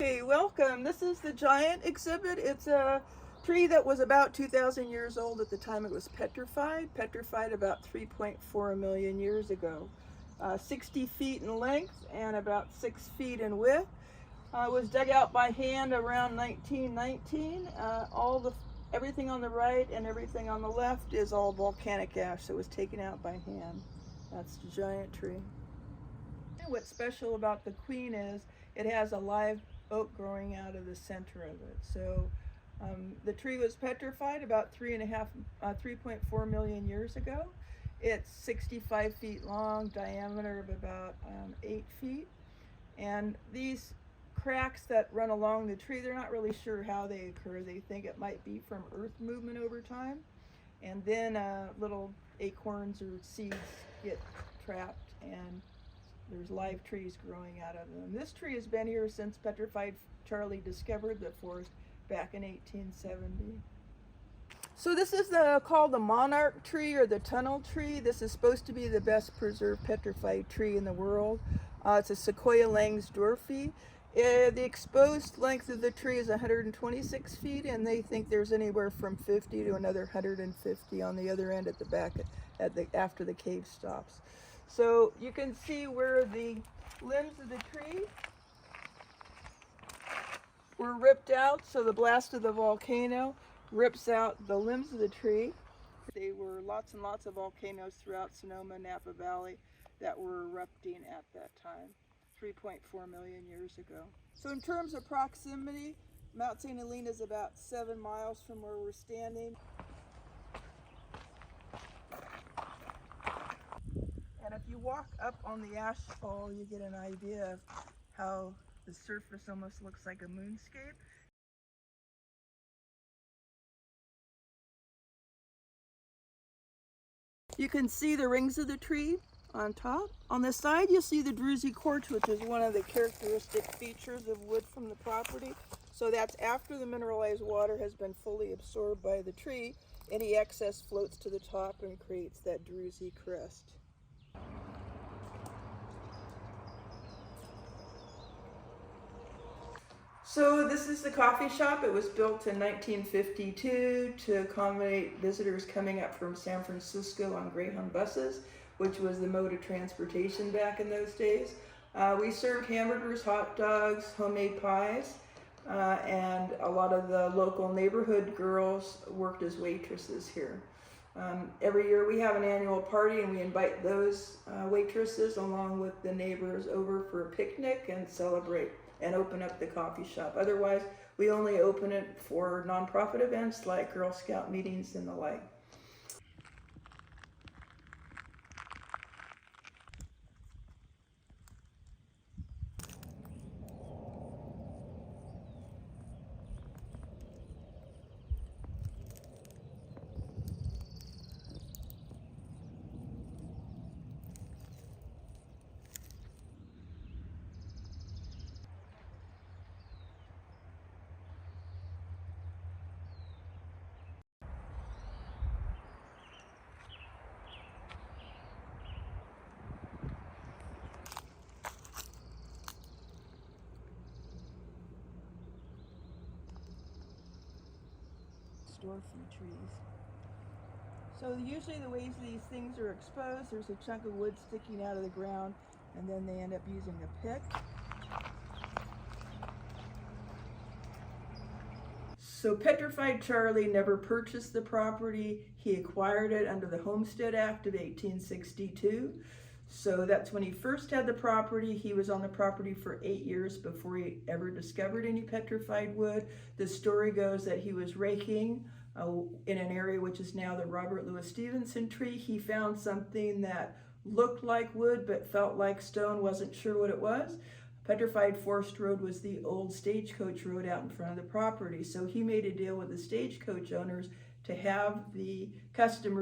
Hey, welcome. This is the giant exhibit. It's a tree that was about 2,000 years old at the time it was petrified about 3.4 million years ago. 60 feet in length and about 6 feet in width. Was dug out by hand around 1919. Everything on the right and everything on the left is all volcanic ash that was taken out by hand. That's the giant tree. What's special about the queen is it has a live oak growing out of the center of it. So the tree was petrified about 3.4 million years ago. It's 65 feet long, diameter of about 8 feet. And these cracks that run along the tree, they're not really sure how they occur. They think it might be from earth movement over time. And then little acorns or seeds get trapped and there's live trees growing out of them. This tree has been here since Petrified Charlie discovered the forest back in 1870. So this is called the monarch tree or the tunnel tree. This is supposed to be the best preserved petrified tree in the world. It's a Sequoia Langsdorffii. The exposed length of the tree is 126 feet, and they think there's anywhere from 50 to another 150 on the other end at the back after the cave stops. So you can see where the limbs of the tree were ripped out. So the blast of the volcano rips out the limbs of the tree. There were lots and lots of volcanoes throughout Sonoma, Napa Valley that were erupting at that time, 3.4 million years ago. So in terms of proximity, Mount St. Helena is about 7 miles from where we're standing. And if you walk up on the ash fall, you get an idea of how the surface almost looks like a moonscape. You can see the rings of the tree on top. On the side, you'll see the druzy quartz, which is one of the characteristic features of wood from the property. So that's after the mineralized water has been fully absorbed by the tree. Any excess floats to the top and creates that druzy crest. So this is the coffee shop. It was built in 1952 to accommodate visitors coming up from San Francisco on Greyhound buses, which was the mode of transportation back in those days. We served hamburgers, hot dogs, homemade pies, and a lot of the local neighborhood girls worked as waitresses here. Every year we have an annual party and we invite those waitresses along with the neighbors over for a picnic and celebrate and open up the coffee shop. Otherwise, we only open it for nonprofit events like Girl Scout meetings and the like. Dwarfy trees. So usually the ways these things are exposed, there's a chunk of wood sticking out of the ground and then they end up using a pick. So Petrified Charlie never purchased the property. He acquired it under the Homestead Act of 1862. So that's when he first had the property. He was on the property for 8 years before he ever discovered any petrified wood. The story goes that he was raking in an area which is now the Robert Louis Stevenson tree. He found something that looked like wood but felt like stone, wasn't sure what it was. Petrified Forest Road was the old stagecoach road out in front of the property. So he made a deal with the stagecoach owners to have the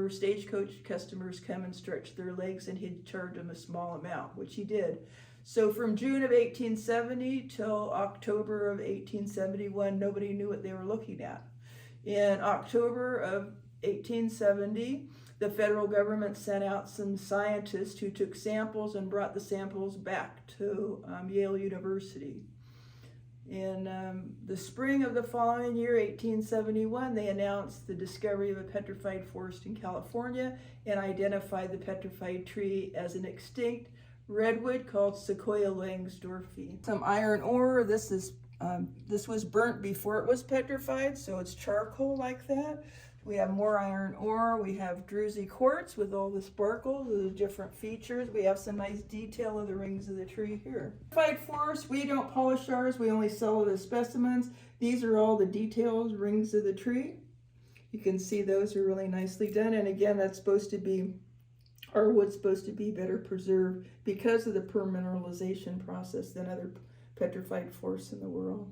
stagecoach customers come and stretch their legs, and he'd charge them a small amount, which he did. So from June of 1870 till October of 1871, nobody knew what they were looking at. In October of 1870, the federal government sent out some scientists who took samples and brought the samples back to Yale University. In the spring of the following year, 1871, they announced the discovery of a petrified forest in California and identified the petrified tree as an extinct redwood called Sequoia langsdorffii. Some iron ore. This was burnt before it was petrified, so it's charcoal like that. We have more iron ore. We have druzy quartz with all the sparkles, the different features. We have some nice detail of the rings of the tree here. Petrified forest, we don't polish ours. We only sell it as specimens. These are all the details, rings of the tree. You can see those are really nicely done. And again, that's supposed to be, our wood's supposed to be better preserved because of the permineralization process than other petrified forests in the world.